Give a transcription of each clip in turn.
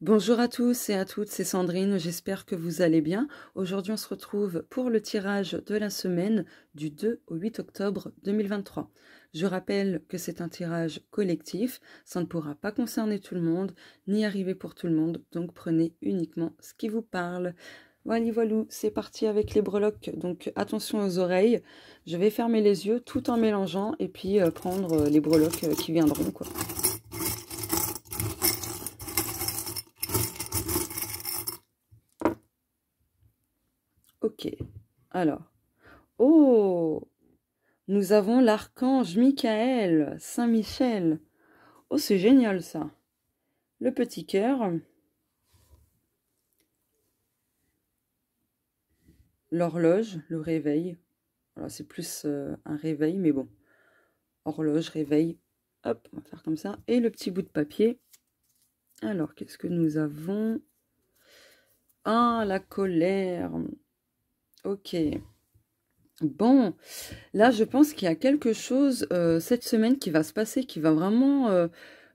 Bonjour à tous et à toutes, c'est Sandrine, j'espère que vous allez bien. Aujourd'hui, on se retrouve pour le tirage de la semaine du 2 au 8 octobre 2023. Je rappelle que c'est un tirage collectif, ça ne pourra pas concerner tout le monde, ni arriver pour tout le monde, donc prenez uniquement ce qui vous parle. Voilà, voilà, c'est parti avec les breloques, donc attention aux oreilles. Je vais fermer les yeux tout en mélangeant et puis prendre les breloques qui viendront, quoi. Ok, alors, oh, nous avons l'archange Michael, Saint-Michel. Oh, c'est génial ça. Le petit cœur, l'horloge, le réveil. Alors, c'est plus un réveil, mais bon. Horloge, réveil. Hop, on va faire comme ça. Et le petit bout de papier. Alors, qu'est-ce que nous avons? Ah, la colère. Ok. Bon, là, je pense qu'il y a quelque chose cette semaine qui va se passer, qui va vraiment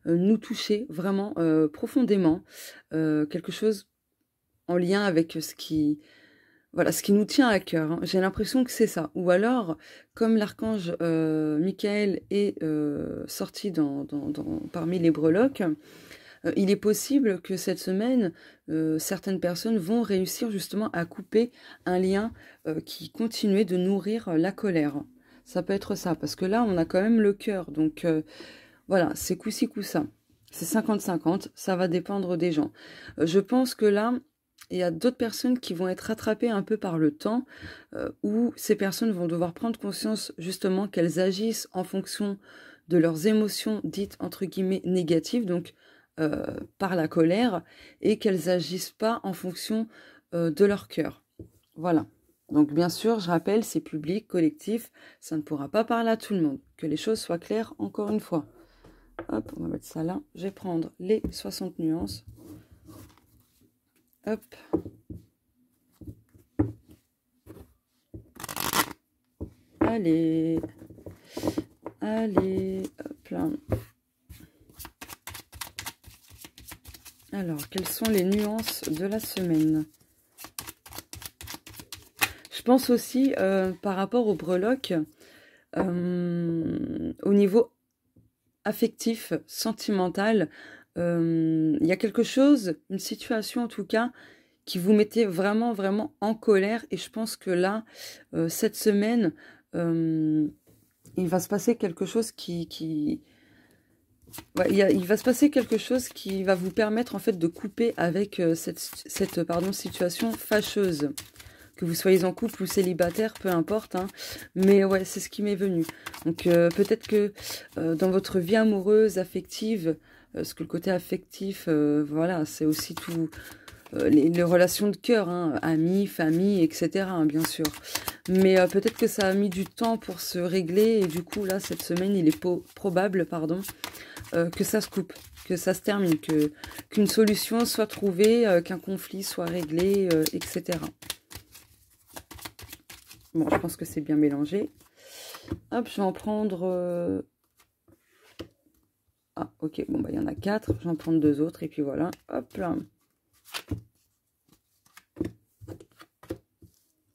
nous toucher, vraiment profondément. Quelque chose en lien avec voilà, ce qui nous tient à cœur, hein. J'ai l'impression que c'est ça. Ou alors, comme l'archange Michael est sorti parmi les breloques, il est possible que cette semaine, certaines personnes vont réussir justement à couper un lien qui continuait de nourrir la colère. Ça peut être ça, parce que là, on a quand même le cœur. Donc voilà, c'est coup-ci, coup-ça. C'est 50-50, ça va dépendre des gens. Je pense que là, il y a d'autres personnes qui vont être rattrapées un peu par le temps, où ces personnes vont devoir prendre conscience justement qu'elles agissent en fonction de leurs émotions dites entre guillemets négatives, donc par la colère, et qu'elles agissent pas en fonction de leur cœur. Voilà. Donc bien sûr, je rappelle, c'est public, collectif, ça ne pourra pas parler à tout le monde. Que les choses soient claires encore une fois. Hop, on va mettre ça là. Je vais prendre les 60 nuances. Hop. Allez. Allez. Hop là. Alors, quelles sont les nuances de la semaine? Je pense aussi, par rapport au breloque, au niveau affectif, sentimental, il y a quelque chose, une situation en tout cas, qui vous mettait vraiment, vraiment en colère. Et je pense que là, cette semaine, il va se passer quelque chose ouais, il va se passer quelque chose qui va vous permettre en fait de couper avec cette situation fâcheuse. Que vous soyez en couple ou célibataire, peu importe, hein. Mais ouais, c'est ce qui m'est venu. Donc peut-être que dans votre vie amoureuse, affective, parce que le côté affectif, voilà, c'est aussi tout les relations de cœur, hein, amis, famille, etc., hein, bien sûr. Mais peut-être que ça a mis du temps pour se régler et du coup là, cette semaine, il est probable, pardon, que ça se coupe, que ça se termine, qu'une solution soit trouvée, qu'un conflit soit réglé, etc. Bon, je pense que c'est bien mélangé. Hop, je vais en prendre... Ah, ok, bon, bah, il y en a 4. Je vais en prendre 2 autres, et puis voilà. Hop là.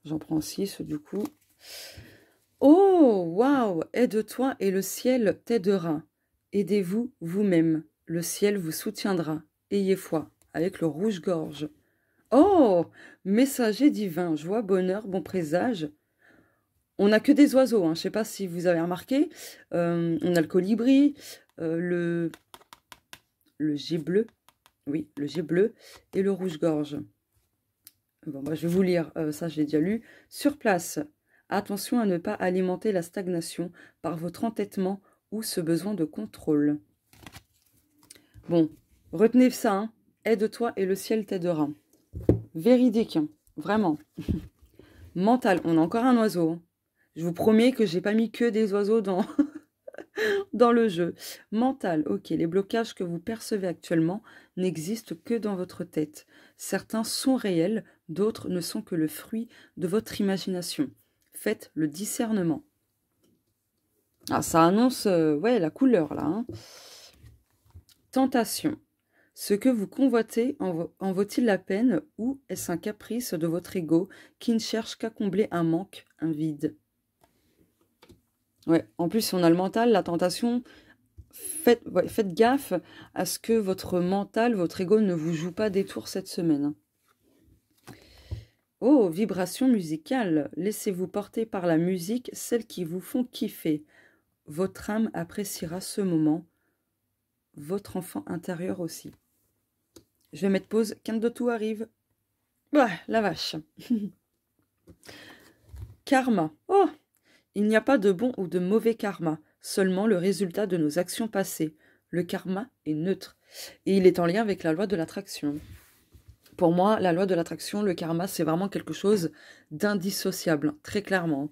J'en prends 6, du coup. Oh, waouh! Aide-toi et le ciel t'aidera. Aidez-vous vous-même. Le ciel vous soutiendra. Ayez foi. Avec le rouge-gorge. Oh! Messager divin. Joie, bonheur, bon présage. On n'a que des oiseaux, hein. Je ne sais pas si vous avez remarqué. On a le colibri, le jet bleu, oui, le jet bleu et le rouge-gorge. Bon, bah, je vais vous lire, ça je l'ai déjà lu. Sur place, attention à ne pas alimenter la stagnation par votre entêtement ou ce besoin de contrôle. Bon, retenez ça, hein. Aide-toi et le ciel t'aidera. Véridique, hein. Vraiment. Mental, on a encore un oiseau, hein. Je vous promets que j'ai pas mis que des oiseaux dans, dans le jeu. Mental, ok, les blocages que vous percevez actuellement n'existent que dans votre tête. Certains sont réels, d'autres ne sont que le fruit de votre imagination. Faites le discernement. Ah, ça annonce, ouais, la couleur là, hein. Tentation. Ce que vous convoitez en vaut-il la peine ou est-ce un caprice de votre ego qui ne cherche qu'à combler un manque, un vide? Ouais, en plus, si on a le mental, la tentation, faites gaffe à ce que votre mental, votre ego ne vous joue pas des tours cette semaine. Oh, vibration musicale. Laissez-vous porter par la musique, celles qui vous font kiffer. Votre âme appréciera ce moment. Votre enfant intérieur aussi. Je vais mettre pause, tout arrive. Ouais, la vache. Karma. Oh, il n'y a pas de bon ou de mauvais karma, seulement le résultat de nos actions passées. Le karma est neutre et il est en lien avec la loi de l'attraction. Pour moi, la loi de l'attraction, le karma, c'est vraiment quelque chose d'indissociable, très clairement.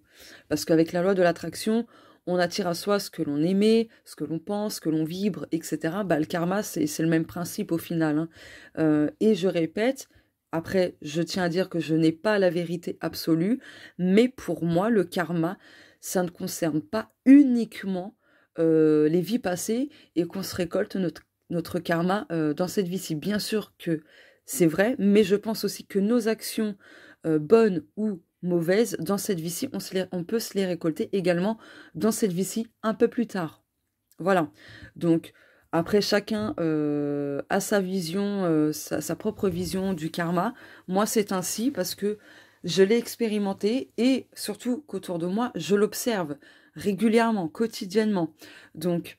Parce qu'avec la loi de l'attraction, on attire à soi ce que l'on aimait, ce que l'on pense, ce que l'on vibre, etc. Bah, le karma, c'est le même principe au final. Hein. Et je répète, après, je tiens à dire que je n'ai pas la vérité absolue, mais pour moi, le karma, ça ne concerne pas uniquement les vies passées et qu'on se récolte notre karma dans cette vie-ci. Bien sûr que c'est vrai, mais je pense aussi que nos actions bonnes ou mauvaises dans cette vie-ci, on peut se les récolter également dans cette vie-ci un peu plus tard. Voilà. Donc, après, chacun a sa vision, sa propre vision du karma. Moi, c'est ainsi parce que je l'ai expérimenté et surtout qu'autour de moi, je l'observe régulièrement, quotidiennement. Donc,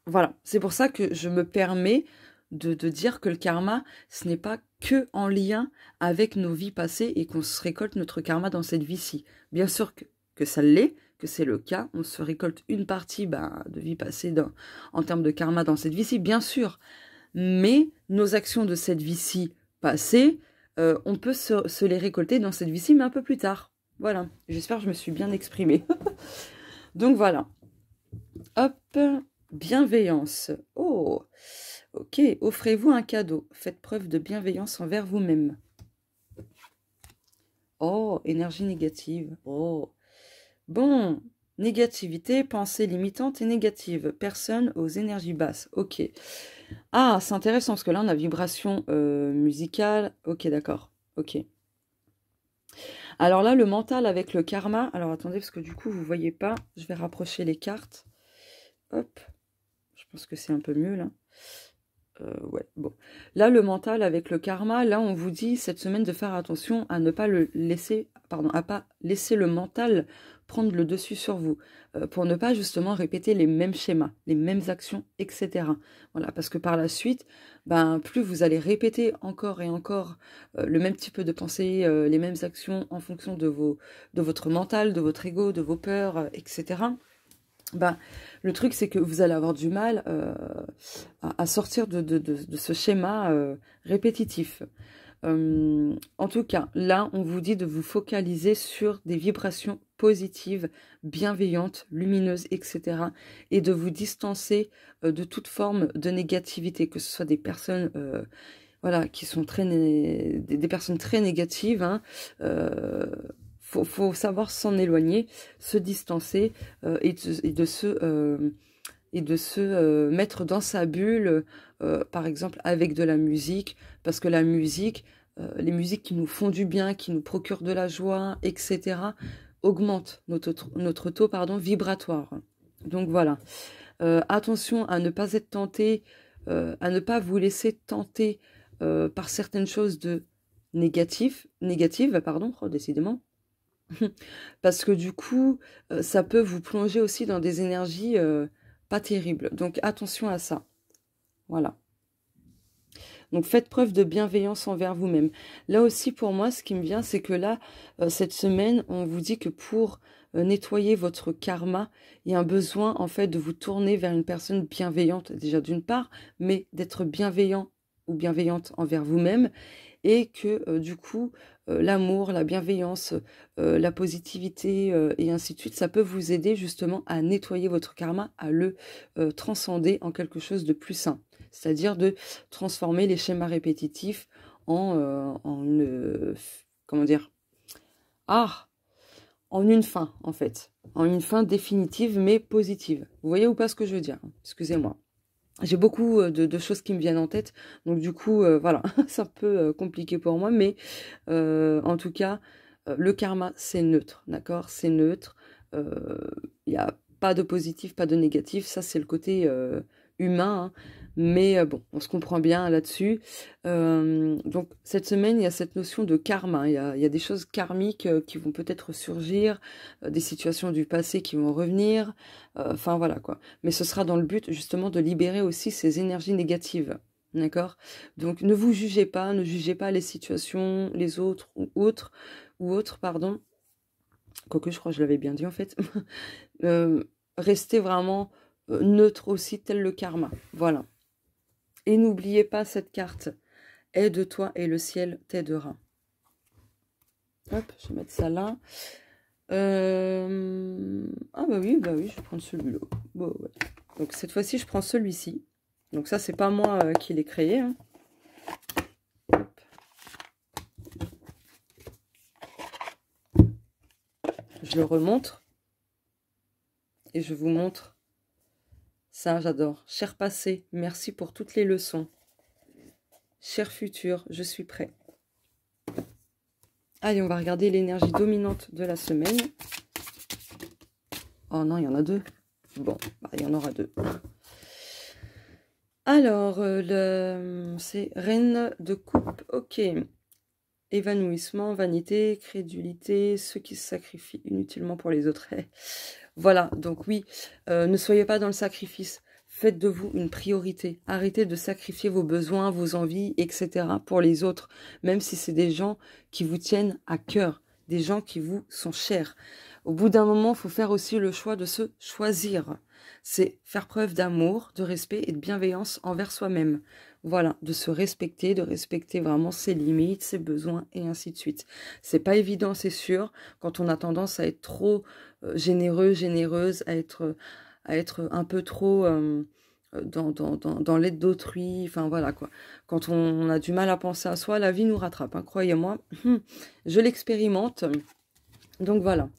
voilà. C'est pour ça que je me permets de dire que le karma, ce n'est pas que en lien avec nos vies passées et qu'on se récolte notre karma dans cette vie-ci. Bien sûr que ça l'est, que c'est le cas. On se récolte une partie de vie passée en termes de karma dans cette vie-ci, bien sûr. Mais nos actions de cette vie-ci passée, on peut se les récolter dans cette vie-ci, mais un peu plus tard. Voilà. J'espère que je me suis bien exprimée. Donc voilà. Hop. Bienveillance. Oh, ok. Offrez-vous un cadeau. Faites preuve de bienveillance envers vous-même. Oh, énergie négative. Oh. Bon, négativité, pensée limitante et négative. Personne aux énergies basses. Ok. Ah, c'est intéressant parce que là, on a vibration musicale. Ok, d'accord. Ok. Alors là, le mental avec le karma. Alors attendez, parce que du coup, vous voyez pas. Je vais rapprocher les cartes. Hop. Je pense que c'est un peu mieux là. Ouais, bon. Là, le mental avec le karma, là, on vous dit cette semaine de faire attention à ne pas à pas laisser le mental prendre le dessus sur vous, pour ne pas justement répéter les mêmes schémas, les mêmes actions, etc. Voilà, parce que par la suite, plus vous allez répéter encore et encore le même type de pensée, les mêmes actions en fonction de votre mental, de votre ego, de vos peurs, etc. Le truc, c'est que vous allez avoir du mal à sortir de ce schéma répétitif. En tout cas, là, on vous dit de vous focaliser sur des vibrations positives, bienveillantes, lumineuses, etc. Et de vous distancer de toute forme de négativité, que ce soit des personnes qui sont des personnes très négatives. Hein, faut savoir s'en éloigner, se distancer et de se mettre dans sa bulle, par exemple avec de la musique, parce que la musique, les musiques qui nous font du bien, qui nous procurent de la joie, etc., augmentent notre taux vibratoire. Donc voilà. Attention à ne pas être tenté, à ne pas vous laisser tenter par certaines choses négatives, décidément. Parce que du coup, ça peut vous plonger aussi dans des énergies pas terribles. Donc attention à ça. Voilà. Donc faites preuve de bienveillance envers vous-même. Là aussi, pour moi, ce qui me vient, c'est que là, cette semaine, on vous dit que pour nettoyer votre karma, il y a un besoin, en fait, de vous tourner vers une personne bienveillante, déjà d'une part, mais d'être bienveillant ou bienveillante envers vous-même. Et que du coup, l'amour, la bienveillance, la positivité et ainsi de suite, ça peut vous aider justement à nettoyer votre karma, à le transcender en quelque chose de plus sain. C'est-à-dire de transformer les schémas répétitifs en une... comment dire? En une fin, en fait. En une fin définitive, mais positive. Vous voyez ou pas ce que je veux dire? Excusez-moi. J'ai beaucoup de choses qui me viennent en tête, donc du coup, voilà, c'est un peu compliqué pour moi, mais en tout cas, le karma, c'est neutre, d'accord? C'est neutre, il n'y a pas de positif, pas de négatif, ça c'est le côté humain, hein. Mais bon, on se comprend bien là-dessus. Donc cette semaine, il y a cette notion de karma, il y a des choses karmiques qui vont peut-être surgir, des situations du passé qui vont revenir, enfin voilà quoi. Mais ce sera dans le but justement de libérer aussi ces énergies négatives. D'accord? Donc ne vous jugez pas, ne jugez pas les situations, les autres ou autres, pardon. Quoique je crois que je l'avais bien dit en fait. Restez vraiment neutre aussi, tel le karma. Voilà. Et n'oubliez pas cette carte. Aide-toi et le ciel t'aidera. Hop, je vais mettre ça là. Ah bah oui, je vais prendre celui-là. Bon, ouais. Donc cette fois-ci, je prends celui-ci. Donc ça, c'est pas moi qui l'ai créé. Hein. Je le remontre. Et je vous montre. Ça, j'adore. Cher passé, merci pour toutes les leçons. Cher futur, je suis prêt. Allez, on va regarder l'énergie dominante de la semaine. Oh non, il y en a deux. Bon, bah, il y en aura deux. Alors, c'est Reine de coupe. Ok. Évanouissement, vanité, crédulité, ceux qui se sacrifient inutilement pour les autres. Voilà, donc oui, ne soyez pas dans le sacrifice. Faites de vous une priorité. Arrêtez de sacrifier vos besoins, vos envies, etc. pour les autres, même si c'est des gens qui vous tiennent à cœur, des gens qui vous sont chers. Au bout d'un moment, il faut faire aussi le choix de se choisir. C'est faire preuve d'amour, de respect et de bienveillance envers soi-même. Voilà, de se respecter, de respecter vraiment ses limites, ses besoins et ainsi de suite. C'est pas évident, c'est sûr, quand on a tendance à être trop généreux, généreuse, à être un peu trop dans l'aide d'autrui, enfin voilà quoi. Quand on a du mal à penser à soi, la vie nous rattrape, hein, croyez-moi. Je l'expérimente, donc voilà.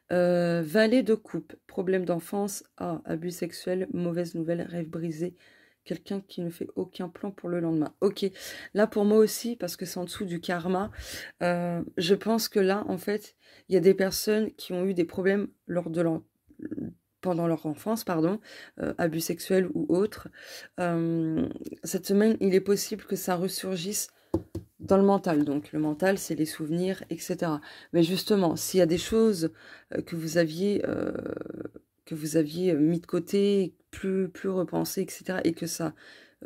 Valet de coupe, problème d'enfance, abus sexuel, mauvaise nouvelle, rêve brisé, quelqu'un qui ne fait aucun plan pour le lendemain. Ok, là pour moi aussi, parce que c'est en dessous du karma, je pense que là, en fait, il y a des personnes qui ont eu des problèmes pendant leur enfance, pardon, abus sexuels ou autres. Cette semaine, il est possible que ça ressurgisse dans le mental. Donc le mental, c'est les souvenirs, etc. Mais justement, s'il y a des choses que vous aviez mis de côté, plus repensées, etc., et que ça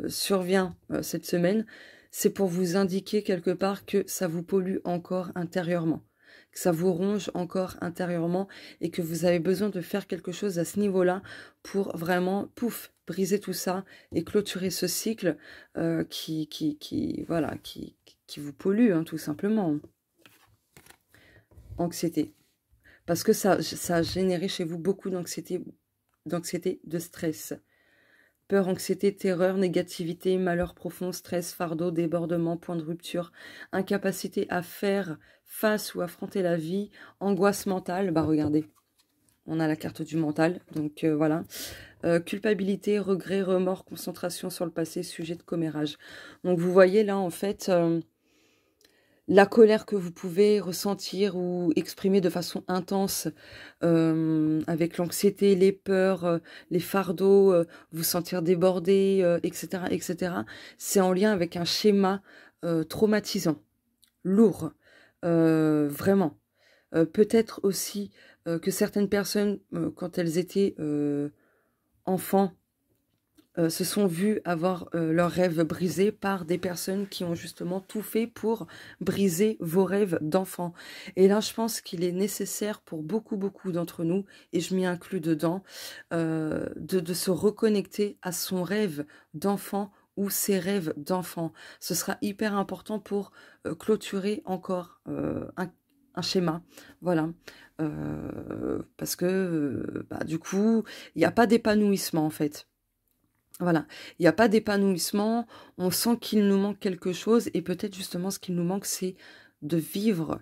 survient cette semaine, c'est pour vous indiquer quelque part que ça vous pollue encore intérieurement, que ça vous ronge encore intérieurement et que vous avez besoin de faire quelque chose à ce niveau-là pour vraiment, pouf, briser tout ça et clôturer ce cycle voilà, qui vous pollue, hein, tout simplement. Anxiété. Parce que ça a généré chez vous beaucoup d'anxiété, de stress. Peur, anxiété, terreur, négativité, malheur profond, stress, fardeau, débordement, point de rupture, incapacité à faire face ou affronter la vie, angoisse mentale. Bah regardez, on a la carte du mental, donc voilà. Culpabilité, regret, remords, concentration sur le passé, sujet de commérage. Donc vous voyez là en fait la colère que vous pouvez ressentir ou exprimer de façon intense avec l'anxiété, les peurs, les fardeaux, vous sentir débordé, etc., etc. C'est en lien avec un schéma traumatisant, lourd, vraiment. Peut-être aussi que certaines personnes, quand elles étaient enfants, se sont vus avoir leurs rêves brisés par des personnes qui ont justement tout fait pour briser vos rêves d'enfants. Et là, je pense qu'il est nécessaire pour beaucoup d'entre nous, et je m'y inclus dedans, de se reconnecter à son rêve d'enfant ou ses rêves d'enfant. Ce sera hyper important pour clôturer encore un schéma, voilà, parce que du coup, il n'y a pas d'épanouissement en fait. Voilà, il n'y a pas d'épanouissement, on sent qu'il nous manque quelque chose et peut-être justement ce qu'il nous manque c'est de vivre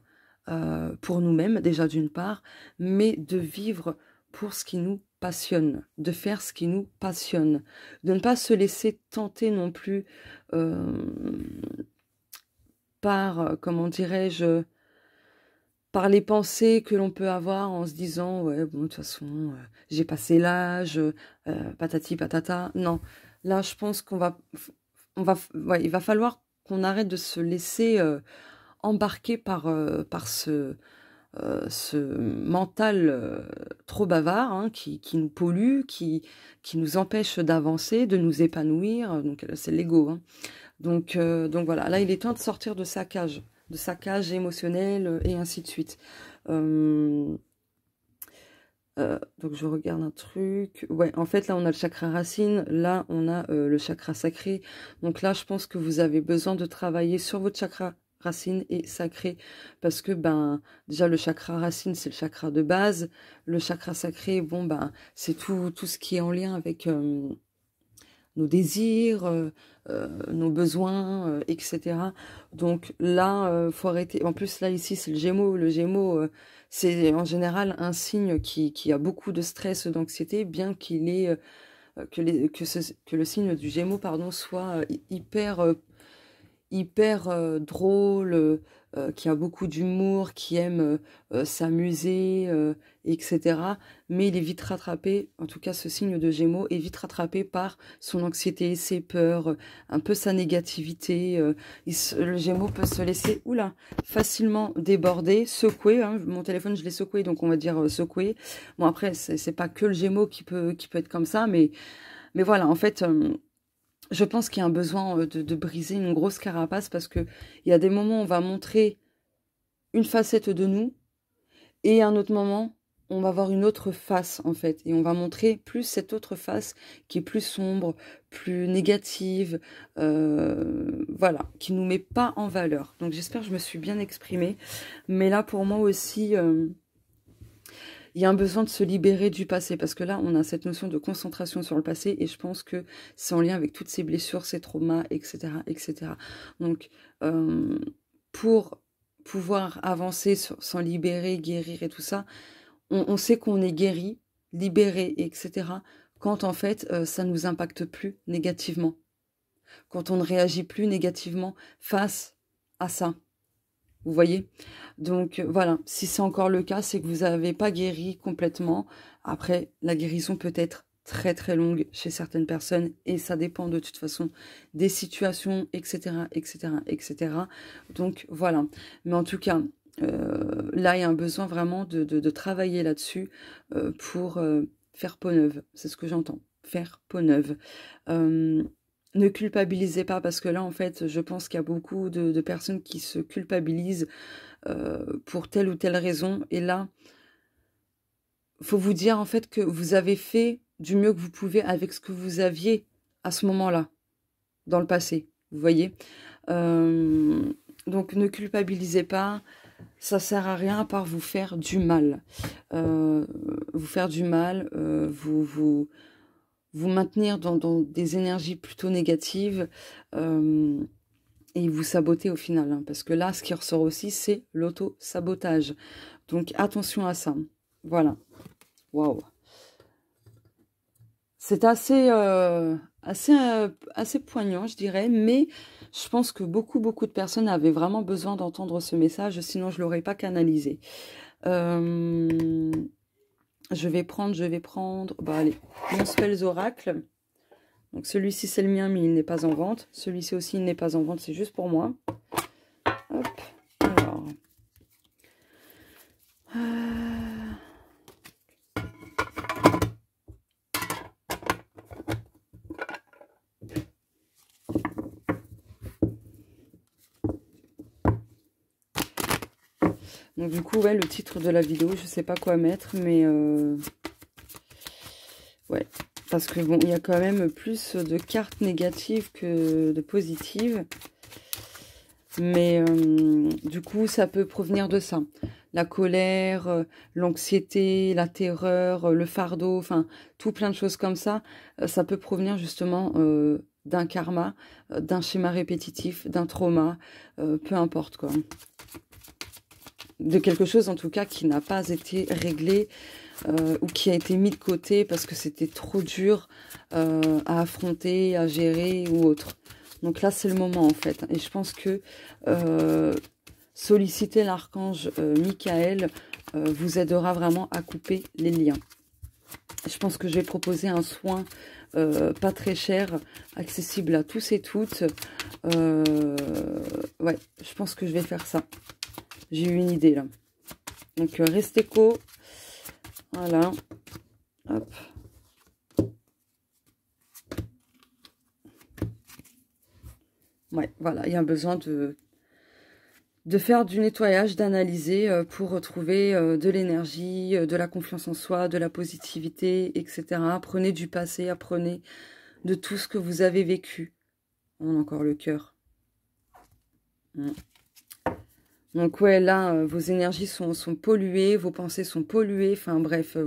pour nous-mêmes déjà d'une part, mais de vivre pour ce qui nous passionne, de faire ce qui nous passionne, de ne pas se laisser tenter non plus par, comment dirais-je, par les pensées que l'on peut avoir en se disant « ouais, bon, de toute façon, j'ai passé l'âge, patati patata ». Non, là, je pense ouais, il va falloir qu'on arrête de se laisser embarquer par ce mental trop bavard, hein, qui nous pollue, qui nous empêche d'avancer, de nous épanouir. Donc, c'est l'ego. Hein. Donc voilà, là, il est temps de sortir de sa cage émotionnelle et ainsi de suite. Donc je regarde un truc. Ouais, en fait, là, on a le chakra racine. Là, on a le chakra sacré. Donc là, je pense que vous avez besoin de travailler sur votre chakra racine et sacré. Parce que, ben, déjà, le chakra racine, c'est le chakra de base. Le chakra sacré, bon, ben, c'est tout ce qui est en lien avec nos désirs, nos besoins, etc. Donc là, faut arrêter. En plus, là, ici, c'est le Gémeaux. Le Gémeaux, c'est en général un signe qui a beaucoup de stress, d'anxiété, bien qu'il ait que le signe du Gémeaux, pardon, soit hyper drôle, qui a beaucoup d'humour, qui aime s'amuser, etc. Mais il est vite rattrapé, en tout cas ce signe de Gémeaux est vite rattrapé par son anxiété, ses peurs, un peu sa négativité. Le Gémeaux peut se laisser facilement déborder, secouer. Hein. Mon téléphone, je l'ai secoué, donc on va dire secouer. Bon, après, c'est pas que le Gémeaux qui peut être comme ça, mais voilà, en fait... je pense qu'il y a un besoin de briser une grosse carapace parce que il y a des moments où on va montrer une facette de nous et à un autre moment, on va voir une autre face en fait. Et on va montrer plus cette autre face qui est plus sombre, plus négative, voilà, qui nous met pas en valeur. Donc j'espère que je me suis bien exprimée. Mais là, pour moi aussi... il y a un besoin de se libérer du passé, parce que là, on a cette notion de concentration sur le passé, et je pense que c'est en lien avec toutes ces blessures, ces traumas, etc. etc. Donc, pour pouvoir avancer, s'en libérer, guérir et tout ça, on sait qu'on est guéri, libéré, etc. Quand en fait, ça ne nous impacte plus négativement. Quand on ne réagit plus négativement face à ça. Vous voyez? Donc voilà, si c'est encore le cas, c'est que vous n'avez pas guéri complètement. Après, la guérison peut être très très longue chez certaines personnes et ça dépend de toute façon des situations, etc. etc. etc. Donc voilà. Mais en tout cas, là, il y a un besoin vraiment de travailler là-dessus pour faire peau neuve. C'est ce que j'entends. Faire peau neuve. Ne culpabilisez pas parce que là, en fait, je pense qu'il y a beaucoup de personnes qui se culpabilisent pour telle ou telle raison. Et là, faut vous dire en fait que vous avez fait du mieux que vous pouvez avec ce que vous aviez à ce moment-là, dans le passé. Vous voyez donc, ne culpabilisez pas. Ça sert à rien à part vous faire du mal. Vous faire du mal, vous maintenir dans des énergies plutôt négatives et vous saboter au final. Hein, parce que là, ce qui ressort aussi, c'est l'auto-sabotage. Donc, attention à ça. Voilà. Waouh. C'est assez poignant, je dirais, mais je pense que beaucoup de personnes avaient vraiment besoin d'entendre ce message, sinon je ne l'aurais pas canalisé. Je vais prendre, bah allez, mon Spells Oracle. Donc celui-ci c'est le mien, mais il n'est pas en vente. Celui-ci aussi, il n'est pas en vente, c'est juste pour moi. Hop, alors. Donc du coup, ouais, le titre de la vidéo, je sais pas quoi mettre, mais ouais, parce que bon, il y a quand même plus de cartes négatives que de positives. Mais du coup, ça peut provenir de ça. La colère, l'anxiété, la terreur, le fardeau, enfin, tout plein de choses comme ça. Ça peut provenir justement d'un karma, d'un schéma répétitif, d'un trauma, peu importe quoi. De quelque chose en tout cas qui n'a pas été réglé ou qui a été mis de côté parce que c'était trop dur à affronter, à gérer ou autre. Donc là, c'est le moment en fait. Et je pense que solliciter l'archange Michael vous aidera vraiment à couper les liens. Je pense que je vais proposer un soin pas très cher, accessible à tous et toutes. Ouais, je pense que je vais faire ça. J'ai eu une idée là. Donc restez co. Voilà. Hop. Ouais, voilà, il y a besoin de faire du nettoyage, d'analyser pour retrouver de l'énergie, de la confiance en soi, de la positivité, etc. Apprenez du passé, apprenez de tout ce que vous avez vécu. On a encore le cœur. Donc ouais, là, vos énergies sont polluées, vos pensées sont polluées. Enfin bref,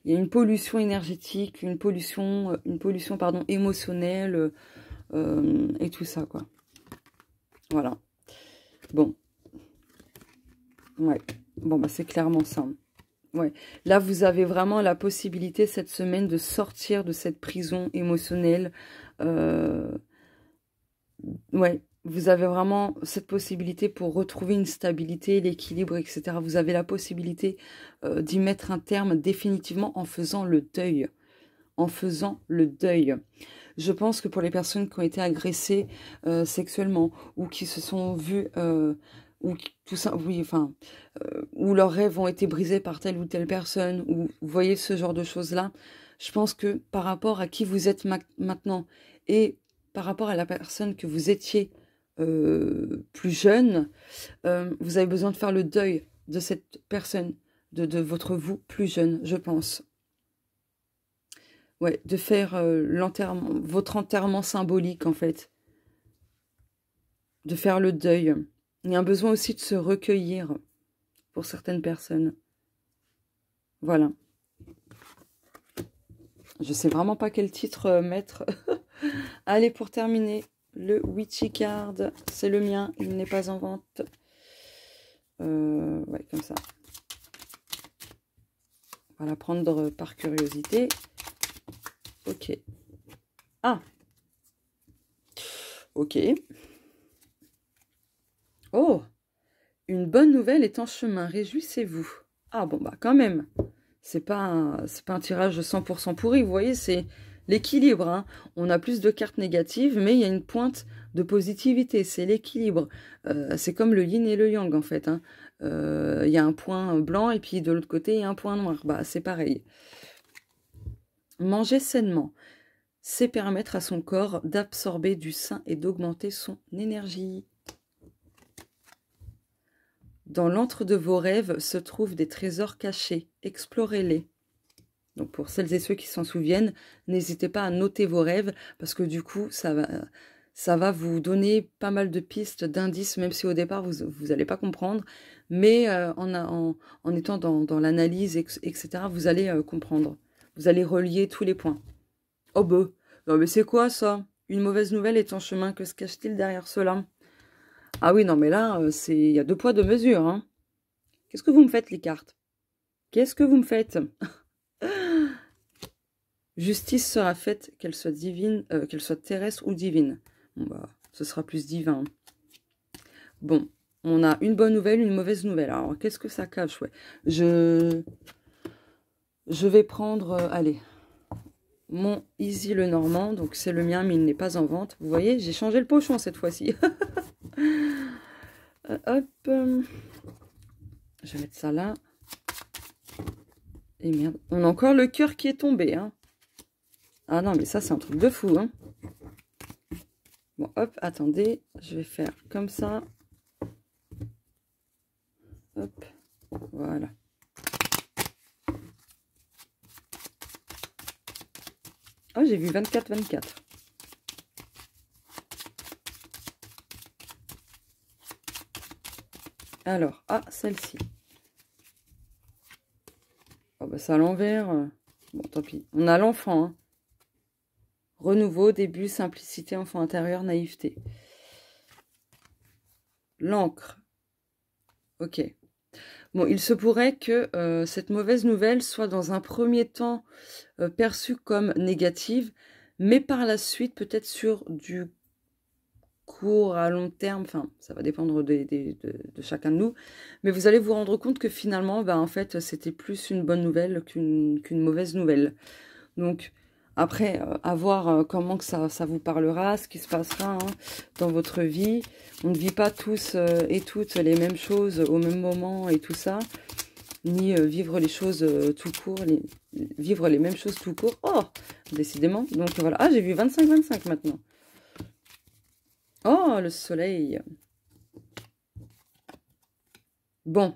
il y a une pollution énergétique, une pollution pardon, émotionnelle et tout ça, quoi. Voilà. Bon. Ouais. Bon, bah c'est clairement ça. Ouais. Là, vous avez vraiment la possibilité cette semaine de sortir de cette prison émotionnelle. Ouais. Vous avez vraiment cette possibilité pour retrouver une stabilité, l'équilibre, etc. Vous avez la possibilité d'y mettre un terme définitivement en faisant le deuil. En faisant le deuil. Je pense que pour les personnes qui ont été agressées sexuellement ou qui se sont vues, ou tout ça, oui, enfin, où leurs rêves ont été brisés par telle ou telle personne, ou vous voyez ce genre de choses-là, je pense que par rapport à qui vous êtes maintenant et par rapport à la personne que vous étiez plus jeune, vous avez besoin de faire le deuil de cette personne, de votre vous plus jeune, je pense. Ouais, de faire l'enterrement, votre enterrement symbolique, en fait. De faire le deuil. Il y a un besoin aussi de se recueillir pour certaines personnes. Voilà. Je sais vraiment pas quel titre mettre. Allez, pour terminer, le Witchy Card. C'est le mien, il n'est pas en vente. Ouais, comme ça. On va la prendre par curiosité. Ok. Ah. Ok. Oh. Une bonne nouvelle est en chemin. Réjouissez-vous. Ah bon, bah quand même. C'est pas un tirage 100% pourri. Vous voyez, c'est l'équilibre. Hein. On a plus de cartes négatives, mais il y a une pointe de positivité. C'est l'équilibre. C'est comme le yin et le yang, en fait. Hein. Il y a un point blanc et puis de l'autre côté, il y a un point noir. Bah, c'est pareil. Manger sainement, c'est permettre à son corps d'absorber du sain et d'augmenter son énergie. Dans l'antre de vos rêves se trouvent des trésors cachés. Explorez-les. Donc pour celles et ceux qui s'en souviennent, n'hésitez pas à noter vos rêves parce que du coup, ça va vous donner pas mal de pistes, d'indices, même si au départ, vous n'allez pas comprendre. Mais en étant dans l'analyse, etc., vous allez comprendre. Vous allez relier tous les points. Oh bah, non, mais c'est quoi ça? Une mauvaise nouvelle est en chemin. Que se cache-t-il derrière cela? Ah oui, non, mais là, il y a 2 poids, 2 mesures. Hein. Qu'est-ce que vous me faites, les cartes? Qu'est-ce que vous me faites? Justice sera faite, qu'elle soit divine, qu'elle soit terrestre ou divine. Bon, bah, ce sera plus divin. Bon, on a une bonne nouvelle, une mauvaise nouvelle. Alors, qu'est-ce que ça cache? Ouais. Je vais prendre, allez, mon Easy le Normand. Donc, c'est le mien, mais il n'est pas en vente. Vous voyez, j'ai changé le pochon cette fois-ci. Hop. Je vais mettre ça là. Et merde, on a encore le cœur qui est tombé. Hein. Ah non, mais ça, c'est un truc de fou. Hein. Bon, hop, attendez. Je vais faire comme ça. Hop, voilà. Oh, j'ai vu 24-24. Alors, ah, celle-ci. Oh, bah, c'est à l'envers. Bon, tant pis. On a l'enfant. Hein. Renouveau, début, simplicité, enfant intérieur, naïveté. L'encre. Ok. Bon, il se pourrait que cette mauvaise nouvelle soit dans un premier temps perçue comme négative, mais par la suite, peut-être sur du court à long terme, enfin, ça va dépendre de chacun de nous, mais vous allez vous rendre compte que finalement, en fait, c'était plus une bonne nouvelle qu'une mauvaise nouvelle. Donc, après, à voir comment que ça vous parlera, ce qui se passera dans votre vie. On ne vit pas tous et toutes les mêmes choses au même moment et tout ça, ni vivre les choses tout court, vivre les mêmes choses tout court. Oh, décidément. Donc voilà. Ah, j'ai vu 25-25 maintenant. Oh, le soleil. Bon.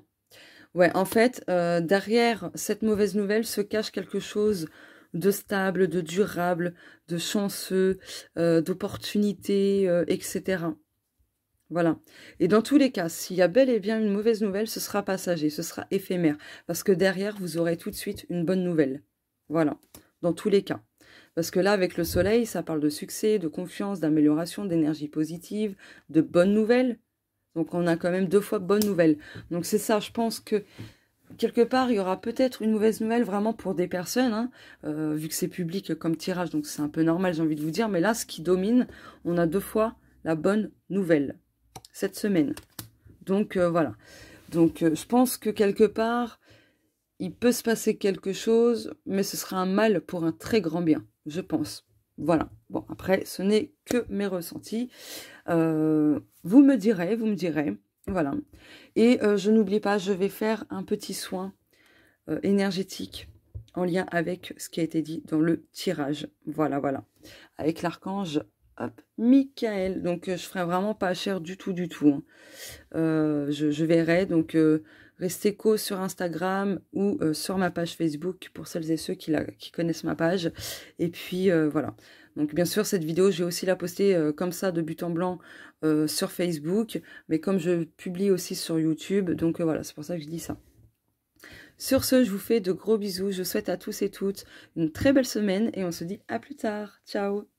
Ouais, en fait, derrière cette mauvaise nouvelle se cache quelque chose de stable, de durable, de chanceux, d'opportunité, etc. Voilà. Et dans tous les cas, s'il y a bel et bien une mauvaise nouvelle, ce sera passager, ce sera éphémère. Parce que derrière, vous aurez tout de suite une bonne nouvelle. Voilà. Dans tous les cas. Parce que là, avec le soleil, ça parle de succès, de confiance, d'amélioration, d'énergie positive, de bonnes nouvelles. Donc, on a quand même 2 fois bonnes nouvelles. Donc, c'est ça, je pense que quelque part, il y aura peut-être une mauvaise nouvelle vraiment pour des personnes, vu que c'est public comme tirage, donc c'est un peu normal, j'ai envie de vous dire. Mais là, ce qui domine, on a 2 fois la bonne nouvelle cette semaine. Donc, voilà. Donc, je pense que quelque part, il peut se passer quelque chose, mais ce sera un mal pour un très grand bien, je pense. Voilà. Bon, après, ce n'est que mes ressentis. Vous me direz. Voilà. Et je n'oublie pas, je vais faire un petit soin énergétique en lien avec ce qui a été dit dans le tirage. Voilà, voilà. Avec l'archange, hop, Michael. Donc, je ferai vraiment pas cher du tout, je verrai. Donc, restez co sur Instagram ou sur ma page Facebook pour celles et ceux qui connaissent ma page. Et puis, voilà. Donc, bien sûr, cette vidéo, je vais aussi la poster comme ça, de but en blanc, sur Facebook. Mais comme je publie aussi sur YouTube, donc voilà, c'est pour ça que je dis ça. Sur ce, je vous fais de gros bisous. Je souhaite à tous et toutes une très belle semaine et on se dit à plus tard. Ciao!